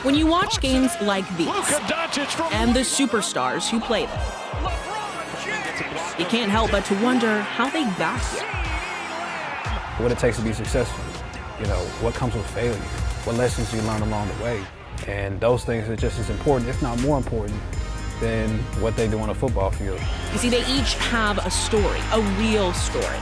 When you watch games like these and the superstars who play them, you can't help but to wonder how they got here. What it takes to be successful, what comes with failure, what lessons you learn along the way. And those things are just as important, if not more important, than what they do on a football field. You see, they each have a story, a real story.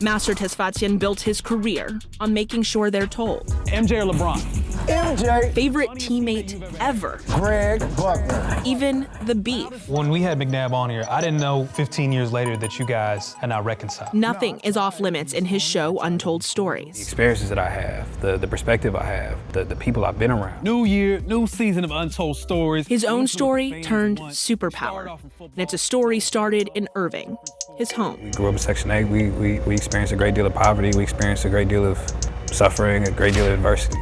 Master Tesfatsion built his career on making sure they're told. MJ or LeBron? MJ. Favorite teammate ever. Greg Buckner. Even the beef. When we had McNabb on here, I didn't know 15 years later that you guys are now reconciled. Nothing is off limits in his show, Untold The Stories. experiences that I have, the perspective I have, the people I've been around. New year, new season of Untold Stories. His own story turned superpower. And it's a story started in Irving, his home. We grew up in Section 8. We experienced a great deal of poverty. We experienced a great deal of suffering, a great deal of adversity.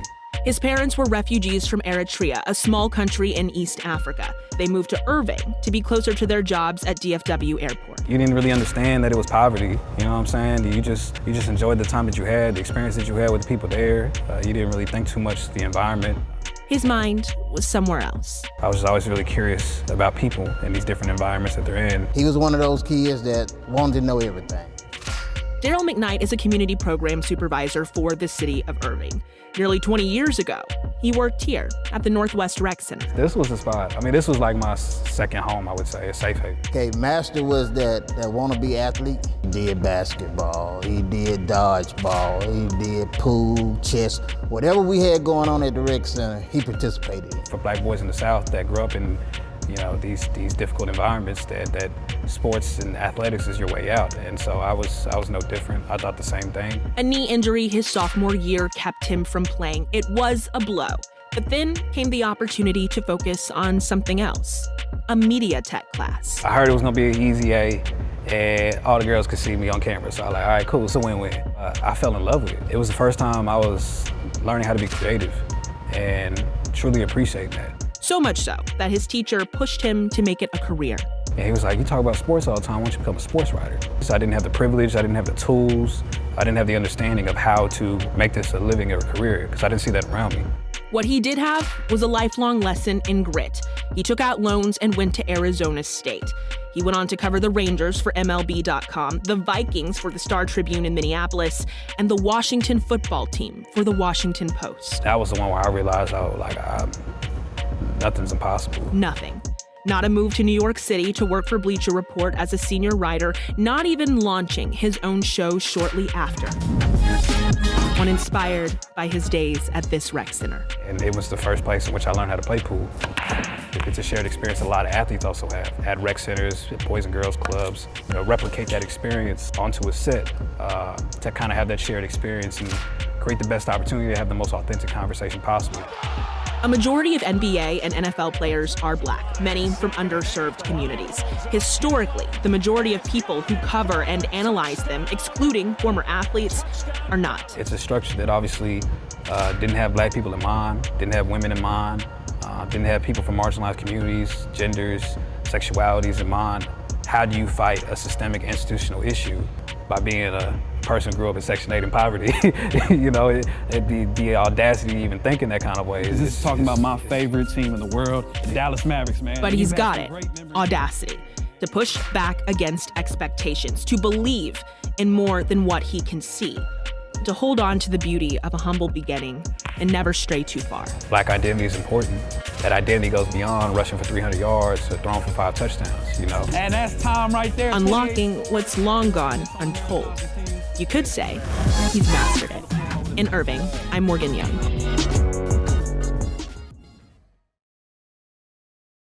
His parents were refugees from Eritrea, a small country in East Africa. They moved to Irving to be closer to their jobs at DFW Airport. You didn't really understand that it was poverty, you know what I'm saying? You just enjoyed the time that you had, the experience that you had with the people there. You didn't really think too much of the environment. His mind was somewhere else. I was just always really curious about people and these different environments that they're in. He was one of those kids that wanted to know everything. Daryl McKnight is a community program supervisor for the city of Irving. Nearly 20 years ago, he worked here at the Northwest Rec Center. This was the spot. I mean, this was like my second home, I would say, a safe haven. Okay, Master was that wannabe athlete. He did basketball, he did dodgeball, he did pool, chess. Whatever we had going on at the rec center, he participated in. For black boys in the South that grew up in these difficult environments, that sports and athletics is your way out. And so I was no different. I thought the same thing. A knee injury his sophomore year kept him from playing. It was a blow. But then came the opportunity to focus on something else, a media tech class. I heard it was gonna be an easy A, and all the girls could see me on camera. So I was like, all right, cool, it's a win-win. I fell in love with it. It was the first time I was learning how to be creative and truly appreciating that. So much so that his teacher pushed him to make it a career. And he was like, you talk about sports all the time, why don't you become a sports writer? So I didn't have the privilege, I didn't have the tools, I didn't have the understanding of how to make this a living or a career, because I didn't see that around me. What he did have was a lifelong lesson in grit. He took out loans and went to Arizona State. He went on to cover the Rangers for MLB.com, the Vikings for the Star Tribune in Minneapolis, and the Washington football team for the Washington Post. That was the one where I realized, nothing's impossible. Nothing. Not a move to New York City to work for Bleacher Report as a senior writer, not even launching his own show shortly after. One inspired by his days at this rec center. And it was the first place in which I learned how to play pool. It's a shared experience a lot of athletes also have at rec centers, at boys and girls clubs. Replicate that experience onto a set to kind of have that shared experience and create the best opportunity to have the most authentic conversation possible. A majority of NBA and NFL players are black, many from underserved communities. Historically, the majority of people who cover and analyze them, excluding former athletes, are not. It's a structure that obviously didn't have black people in mind, didn't have women in mind, didn't have people from marginalized communities, genders, sexualities in mind. How do you fight a systemic institutional issue by being a person who grew up in Section 8 in poverty? The audacity to even think in that kind of way. This is talking about my favorite team in the world, the Dallas Mavericks, man. But he's got it, audacity, to push back against expectations, to believe in more than what he can see, to hold on to the beauty of a humble beginning and never stray too far. Black identity is important. That identity goes beyond rushing for 300 yards to throwing for 5 touchdowns, And that's Tom right there. Unlocking what's long gone untold. You could say he's mastered it. In Irving, I'm Morgan Young.